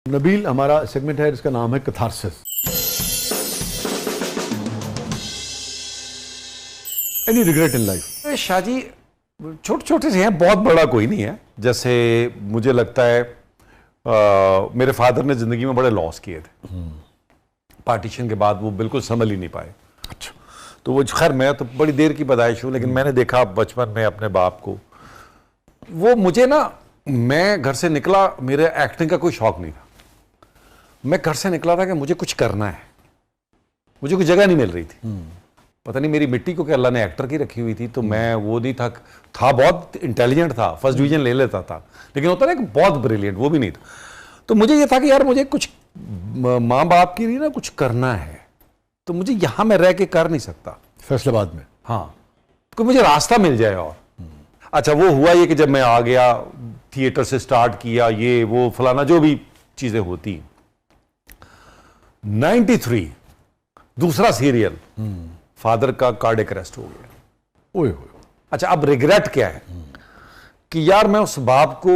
नबील, हमारा सेगमेंट है जिसका नाम है catharsis. Any regret in life? Shahji छोटे छोटे से हैं, बहुत बड़ा कोई नहीं है। जैसे मुझे लगता है मेरे फादर ने जिंदगी में बड़े लॉस किए थे। पार्टीशन के बाद वो बिल्कुल संभल ही नहीं पाए। अच्छा, तो वो खैर मैं तो बड़ी देर की पैदाइश हूँ, लेकिन मैंने देखा बचपन में अपने बाप को। वो मुझे ना, मैं घर से निकला, मेरे एक्टिंग का कोई शौक नहीं था। मैं घर से निकला था कि मुझे कुछ करना है, मुझे कोई जगह नहीं मिल रही थी। पता नहीं मेरी मिट्टी को क्या अल्लाह ने एक्टर की रखी हुई थी, तो मैं वो नहीं था बहुत इंटेलिजेंट था, फर्स्ट डिवीजन ले लेता था, लेकिन होता ना कि बहुत ब्रिलियंट, वो भी नहीं था। तो मुझे ये था कि यार मुझे कुछ माँ बाप के लिए ना कुछ करना है, तो मुझे यहां मैं रह के कर नहीं सकता फैसलाबाद में। हाँ, तो मुझे रास्ता मिल जाए। और अच्छा, वो हुआ ये कि जब मैं आ गया, थिएटर से स्टार्ट किया, ये वो फलाना जो भी चीजें होती। 93 दूसरा सीरियल, फादर का कार्डियक अरेस्ट हो गया। ओए। अच्छा, अब रिग्रेट क्या है कि यार मैं उस बाप को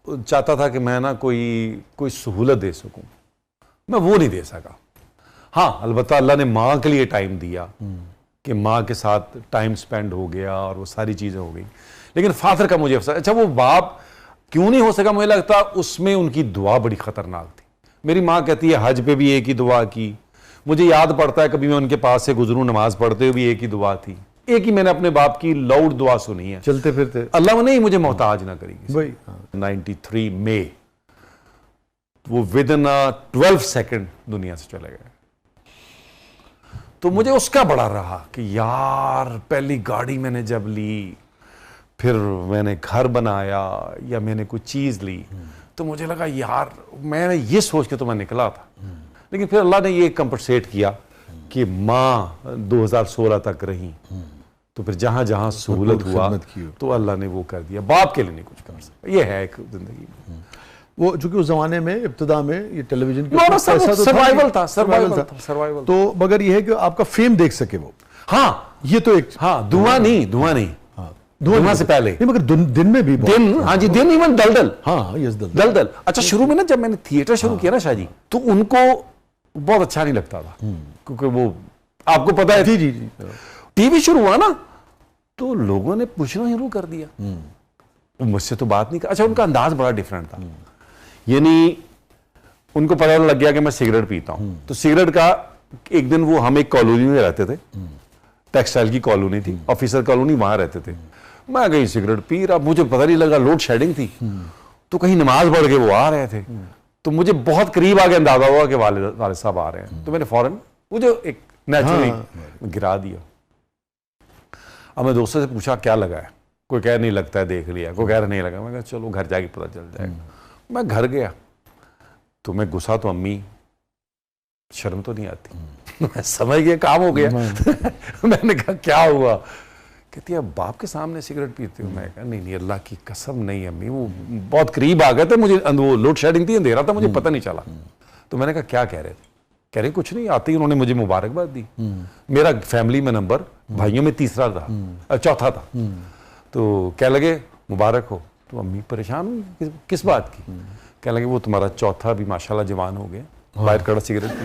चाहता था कि मैं ना कोई सहूलत दे सकूं, मैं वो नहीं दे सका। हाँ, अलबत्ता अल्लाह ने माँ के लिए टाइम दिया कि माँ के साथ टाइम स्पेंड हो गया और वो सारी चीजें हो गई, लेकिन फादर का मुझे अफसोस। अच्छा, वो बाप क्यों नहीं हो सका, मुझे लगता उसमें उनकी दुआ बड़ी खतरनाक थी। मेरी माँ कहती है हज पे भी एक ही दुआ की। मुझे याद पड़ता है कभी मैं उनके पास से गुजरूं, नमाज पढ़ते हुए भी एक ही दुआ थी। एक ही मैंने अपने बाप की लाउड दुआ सुनी है, चलते फिरते, अल्लाह ने ही मुझे मोहताज ना करी भाई। 93 में वो विद इन 12 सेकंड दुनिया से चले गए। तो मुझे उसका बड़ा रहा कि यार पहली गाड़ी मैंने जब ली, फिर मैंने घर बनाया या मैंने कोई चीज ली, तो मुझे लगा यार, मैंने ये सोच के तो मैं निकला था, लेकिन फिर अल्लाह ने ये कंपनसेट किया कि माँ 2016 तक रही, तो फिर जहां जहां सहूलत हुआ तो अल्लाह ने वो कर दिया। बाप के लिए नहीं कुछ कर सकता, ये है एक जिंदगी में। वो चूंकि उस जमाने में इब्तिदा में ये टेलीविजन की सर्वाइवल था। तो मगर ये है कि आपका फेम देख सके वो। हाँ, ये तो एक, हाँ, धुआं नहीं, धुआं से पहले नहीं, मगर दिन में भी दिन, हाँ जी, दिन, इवन दलदल। हाँ, यस, दलदल। अच्छा, शुरू में ना जब मैंने थिएटर शुरू किया ना शाहजी, तो उनको बहुत अच्छा नहीं लगता था, क्योंकि वो आपको पता है, जी, टीवी शुरू हुआ ना तो लोगों ने पूछना शुरू कर दिया। मुझसे तो बात नहीं कर। अच्छा, उनका अंदाज बड़ा डिफरेंट था, यानी उनको पता लग गया कि मैं सिगरेट पीता हूं, तो सिगरेट का एक दिन, वो हम एक कॉलोनी में रहते थे, टेक्सटाइल की कॉलोनी थी, ऑफिसर कॉलोनी, वहां रहते थे। मैं कहीं सिगरेट पी रहा, मुझे पता नहीं लगा, लोड शेडिंग थी, तो कहीं नमाज पढ़ के वो आ रहे थे, तो मुझे बहुत करीब आके अंदाजा हुआ कि वाले साहब आ रहे हैं, तो मैंने फौरन मुझे एक नेचुरली गिरा दिया। अब मैं दोस्तों से पूछा क्या लगा है, कोई कह नहीं लगता है, देख लिया, कोई कह रहा नहीं लगा। मैं कहा चलो घर जाके पता चल जाएगा। मैं घर गया तो मैं घुसा तो अम्मी, शर्म तो नहीं आती? मैं समझ गया काम हो गया। मैंने कहा क्या हुआ? कहती है बाप के सामने सिगरेट पीते हो? मैं कहा नहीं, अल्लाह की कसम नहीं अम्मी, वो बहुत करीब आ गए थे, मुझे वो लोड शेडिंग थी, अंधेरा था, मुझे पता नहीं चला। तो मैंने कहा क्या कह रहे थे? कह रहे कुछ नहीं। आते ही उन्होंने मुझे मुबारकबाद दी। मेरा फैमिली में नंबर भाइयों में तीसरा था, चौथा था। तो कह लगे मुबारक हो। तो अम्मी परेशान हुई, किस बात की? कह लगे वो तुम्हारा चौथा भी माशाल्लाह जवान हो गया, बाहर कड़ा सिगरेट पी।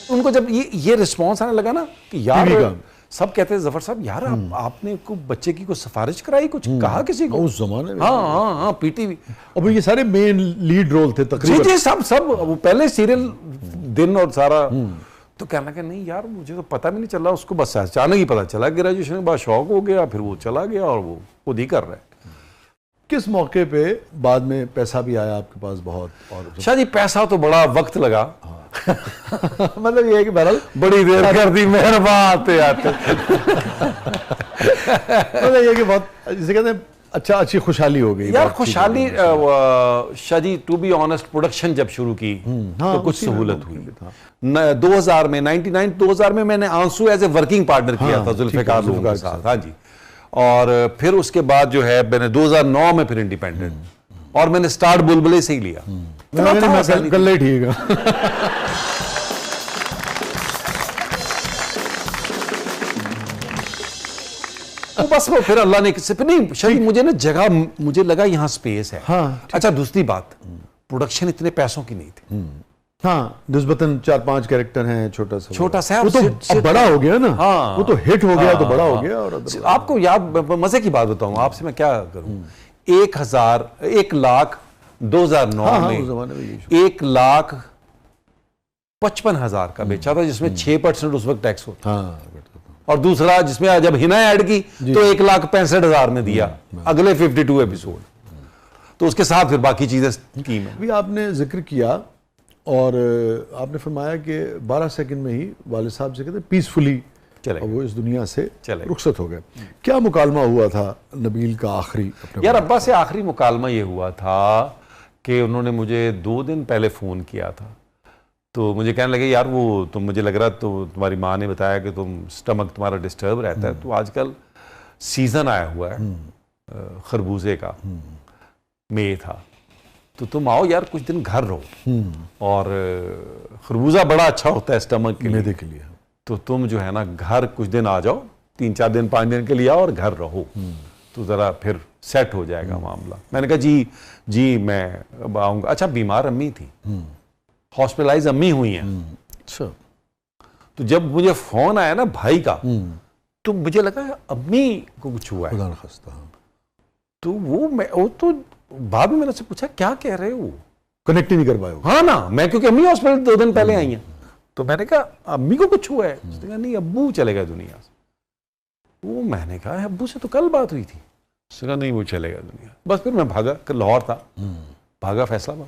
उनको जब ये रिस्पॉन्स आने लगा ना कि यार, सब कहते हैं जफर साहब यार आपने को बच्चे की कुछ सिफारिश कराई, कुछ कहा किसी को? उस जमाने में हाँ, पीटीवी, अब ये सारे मेन लीड रोल थे तकरीबन। जी, सब वो पहले सीरियल दिन और सारा। तो कहने लगा नहीं यार, मुझे तो पता भी नहीं चला, उसको बस अचानक ही पता चला, ग्रेजुएशन के बाद शौक हो गया, फिर वो चला गया और वो खुद ही कर रहा है। किस मौके पे बाद में पैसा भी आया आपके पास बहुत? और शायद पैसा तो बड़ा वक्त लगा। मतलब ये है कि बहरहाल बड़ी देर कर दी, मेहरबान आते आते। मतलब ये कि बहुत, जिसे कहते हैं अच्छी खुशहाली हो गई यार। खुशहाली Shahji, to be honest, production जब शुरू की तो कुछ सहूलत हुई। 2000 में 2000 में मैंने आंसू एज ए वर्किंग पार्टनर किया था जुल्फिकार लोगों के साथ। हाँ जी। और फिर उसके बाद जो है मैंने 2009 में फिर इंडिपेंडेंट, और मैंने स्टार्ट बुलबुले से ही लिया। गल्ले ठीक है। तो बस वो फिर अल्लाह ने सिर्फ नहीं, शायद मुझे ना जगह, मुझे लगा यहाँ स्पेस है। हाँ, अच्छा दूसरी बात, प्रोडक्शन इतने पैसों की नहीं थी। हाँ, निस्बतन 4-5 कैरेक्टर हैं, छोटा सा वो तो अब बड़ा हो गया ना। हाँ, वो तो हिट हो गया, तो बड़ा हो हाँ, गया। और आपको याद, मजे की बात बताऊं आपसे, मैं क्या करूं, 1,02,009 में 1,55,000 का बेचा था, जिसमें 6% उस वक्त टैक्स होता। हाँ, और दूसरा जिसमें जब हिना ऐड की तो 1,65,000 में दिया अगले 52 एपिसोड। तो उसके साथ फिर बाकी चीजें की में। अभी आपने जिक्र किया और आपने फरमाया कि 12 सेकंड में ही वालिद साहब से कहते पीसफुली चले, वो इस दुनिया से चले, रुखसत हो गए। क्या मुकालमा हुआ था नबील का आखिरी? यार अब्बा से आखिरी मुकालमा ये हुआ था कि उन्होंने मुझे 2 दिन पहले फ़ोन किया था। तो मुझे कहने लगे यार वो तुम, मुझे लग रहा तो तुम्हारी माँ ने बताया कि तुम स्टमक तुम्हारा डिस्टर्ब रहता है, तो आजकल सीज़न आया हुआ है खरबूजे का, मई था, तो तुम आओ यार कुछ दिन घर रहो, और खरबूजा बड़ा अच्छा होता है स्टमक के मैदे के लिए, तो तुम जो है ना घर कुछ दिन आ जाओ, 3-4 दिन 5 दिन के लिए आओ और घर रहो, तो ज़रा फिर सेट हो जाएगा मामला। मैंने कहा जी मैं अब आऊँगा। अच्छा बीमार अम्मी थी, हॉस्पिटलाइज अम्मी हुई हैं। अच्छा, तो जब मुझे फोन आया ना भाई का, तो मुझे लगा अम्मी को कुछ हुआ है। खुदा न खास्ता। तो वो तो बाद में मैंने उससे पूछा क्या कह रहे हो, कनेक्ट ही नहीं कर पाए। हाँ ना, मैं क्योंकि अम्मी हॉस्पिटल 2 दिन पहले आई हैं, तो मैंने कहा अम्मी को कुछ हुआ है? उसने कहा नहीं अब्बू चले गए दुनिया से। वो मैंने कहा अब्बू से तो कल बात हुई थी। उसने कहा नहीं वो चले गए दुनिया। बस फिर मैं भागा, लाहौर था, भागा फैसलाबाद।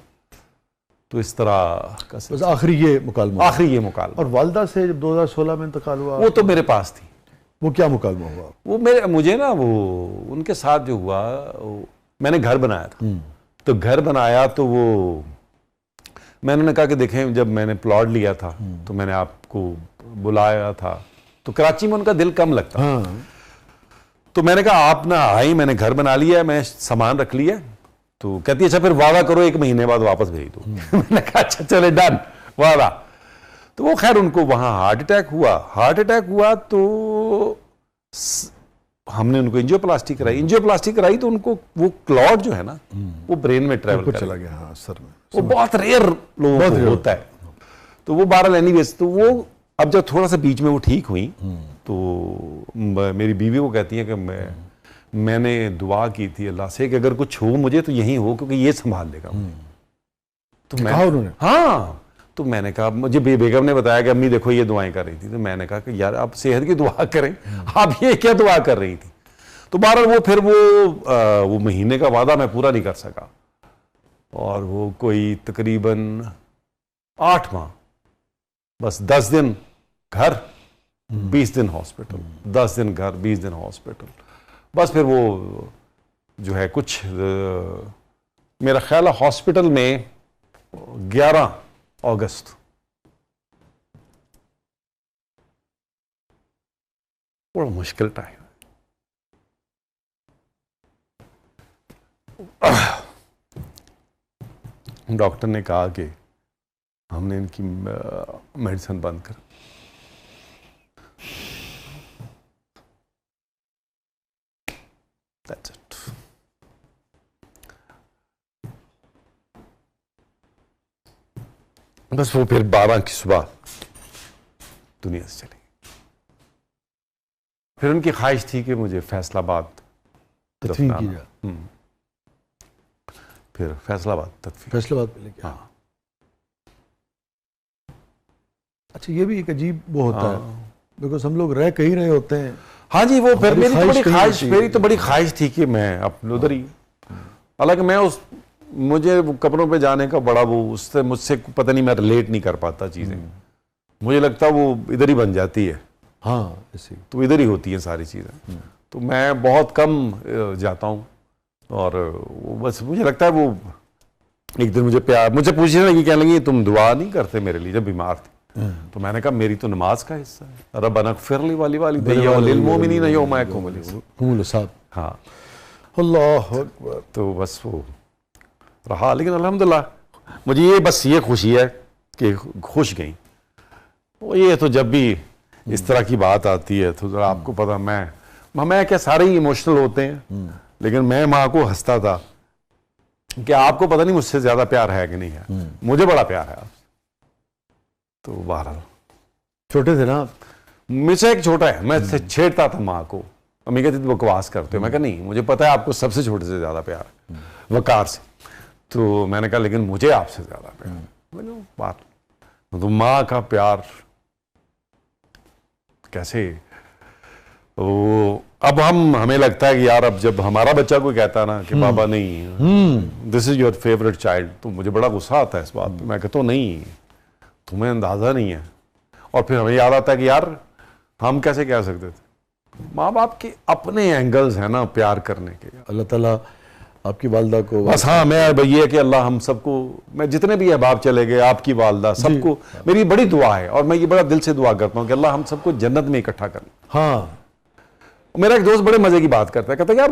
तो इस तरह का बस आखिरी ये मुकालमा। और वालदा से जब 2016 में इंतकाल हुआ, वो तो मेरे पास थी। वो क्या मुकालमा हुआ? वो मुझे ना वो उनके साथ जो हुआ, मैंने घर बनाया था, तो घर बनाया तो वो मैंने उन्हें कहा कि देखें जब मैंने प्लॉट लिया था तो मैंने आपको बुलाया था, तो कराची में उनका दिल कम लगता। हाँ। तो मैंने कहा आप ना आई, मैंने घर बना लिया है, मैं सामान रख लिया। तो कहती है अच्छा फिर वादा करो 1 महीने बाद वापस भेज दो। मैंने कहा अच्छा चले डन, वादा। तो वो खैर उनको वहां हार्ट अटैक हुआ तो हमने उनको एंजियोप्लास्टी कराई तो उनको वो क्लॉट जो है ना वो ब्रेन में ट्रेवल चला गया। हाँ, सर में। वो बहुत रेयर लोगों को होता है। तो वो 12 एनीवेज, तो वो अब जब थोड़ा सा बीच में वो ठीक हुई तो मेरी बीवी को कहती है कि मैंने दुआ की थी अल्लाह से कि अगर कुछ हो मुझे तो यही हो, क्योंकि ये संभाल लेगा। तो उन्होंने हाँ, तो मैंने कहा, मुझे बेगम ने बताया कि अम्मी देखो ये दुआएं कर रही थी, तो मैंने कहा कि यार आप सेहत की दुआ करें, आप ये क्या दुआ कर रही थी। तो बहरहाल वो फिर वो महीने का वादा मैं पूरा नहीं कर सका, और वो कोई तकरीबन 8 माह, बस 10 दिन घर 20 दिन हॉस्पिटल, 10 दिन घर 20 दिन हॉस्पिटल। बस फिर वो जो है कुछ मेरा ख्याल है हॉस्पिटल में 11 अगस्त बड़ा मुश्किल टाइम। डॉक्टर ने कहा कि हमने इनकी मेडिसिन बंद कर। That's it. बस वो फिर 12 की सुबह दुनिया से चली। फिर उनकी ख्वाहिश थी कि मुझे फैसलाबाद फैसलाबाद पे लेके। हाँ। अच्छा, ये भी एक अजीब वो होता है, बिकॉज हम लोग रह कहीं रहे होते हैं। हाँ जी, वो फिर मेरी तो बड़ी ख्वाहिश थी कि मैं अपने उधर ही, हालांकि मैं मुझे कब्रों पे जाने का बड़ा वो उससे मुझसे पता नहीं, मैं रिलेट नहीं कर पाता चीज़ें। मुझे लगता वो इधर ही बन जाती है। हाँ, ऐसे तो इधर ही होती हैं सारी चीज़ें। तो मैं बहुत कम जाता हूँ, और वो बस मुझे लगता है वो एक दिन मुझे पूछने लगी, कहने लगी तुम दुआ नहीं करते मेरे लिए जब बीमार थे? तो मैंने कहा मेरी तो नमाज का हिस्सा है, रब्बना ग़फ़िर ली वाली लिलमोमिनीन यौमा यक़ूमुल हिसाब। हाँ, अल्लाह अकबर। तो बस वो रहा, लेकिन अल्हम्दुलिल्लाह मुझे ये खुशी है कि खुश गई। ये तो जब भी इस तरह की बात आती है तो आपको पता, मैं मैं क्या सारे ही इमोशनल होते हैं, लेकिन मैं माँ को हंसता था कि आपको पता नहीं मुझसे ज्यादा प्यार है कि नहीं है, मुझे बड़ा प्यार है आपसे। तो बहरहाल छोटे थे ना आप? मुझसे एक छोटा है, मैं छेड़ता था माँ को, अम्मी कहती थी बकवास करते हो, मैं कहा नहीं मुझे पता है आपको सबसे छोटे से ज्यादा प्यार है, वकार से। तो मैंने कहा लेकिन मुझे आपसे ज्यादा प्यार है। मैंने कहा, बात तो माँ का प्यार कैसे, वो अब हमें लगता है कि यार अब जब हमारा बच्चा कोई कहता है ना कि बाबा नहीं this is your favourite child, तो मुझे बड़ा गुस्सा आता है इस बात पे। मैं कहता हूँ नहीं, तुम्हें अंदाजा नहीं है। और फिर हमें याद आता है कि यार हम कैसे कह सकते थे। माँ बाप के अपने एंगल्स हैं ना प्यार करने के। अल्लाह ताला आपकी वालदा को बस हाँ, मैं ये है कि अल्लाह हम सबको, मैं जितने भी अहबाब चले गए, आपकी वालदा, सबको मेरी बड़ी दुआ है और मैं ये बड़ा दिल से दुआ करता हूँ कि अल्लाह हम सबको जन्नत में इकट्ठा कर। हाँ, मेरा एक दोस्त बड़े मजे की बात करता है, कहता है यार